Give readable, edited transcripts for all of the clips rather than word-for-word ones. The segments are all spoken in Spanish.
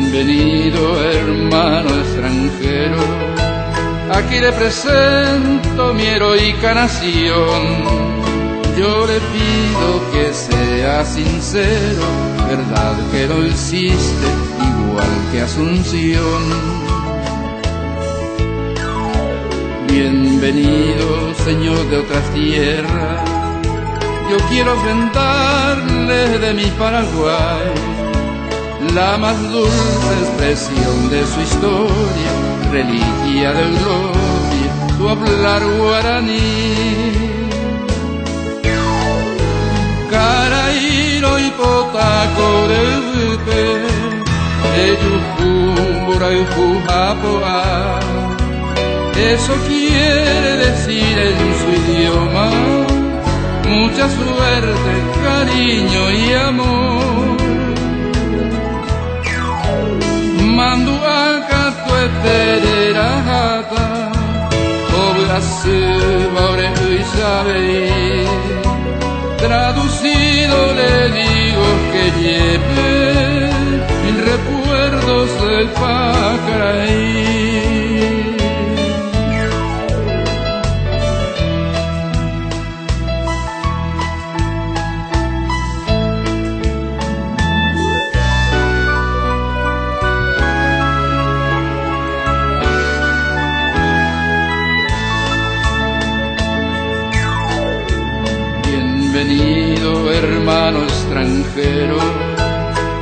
Bienvenido, hermano extranjero, aquí le presento mi heroica nación. Yo le pido que sea sincero, verdad que no existe igual que Asunción. Bienvenido, señor de otras tierras, yo quiero ofrendarle de mi Paraguay la más dulce expresión de su historia, reliquia de gloria, su hablar guaraní. Caraíro y potaco de Upe, de Yucumbura y Jujapoa. Eso quiere decir en su idioma mucha suerte, cariño y amor. Manduaca tueterera jata, obra se baure y sabe. Traducido le digo que lleve mil recuerdos del Pacaraí. Bienvenido, hermano extranjero,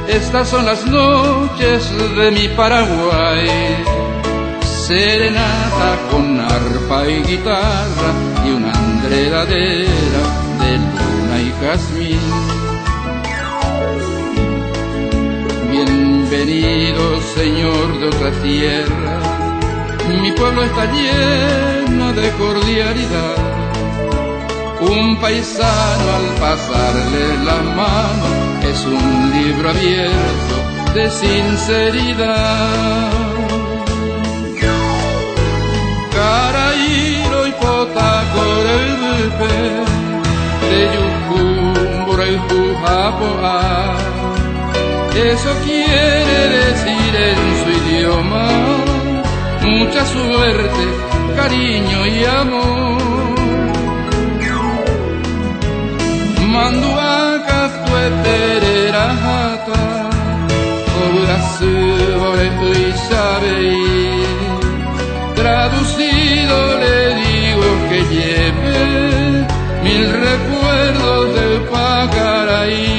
estas son las noches de mi Paraguay. Serenata con arpa y guitarra y una enredadera de luna y jazmín. Bienvenido, señor de otra tierra, mi pueblo está lleno de cordialidad. Un paisano al pasarle la mano es un libro abierto de sinceridad. Caraíro y potaco del Bupe, de Yucumbura y Jujapoa. Eso quiere decir en su idioma mucha suerte, cariño y amor. Manduaca tueterera jata, obra se baure y sabe. Traducido le digo que lleve mil recuerdos del Pacaraí.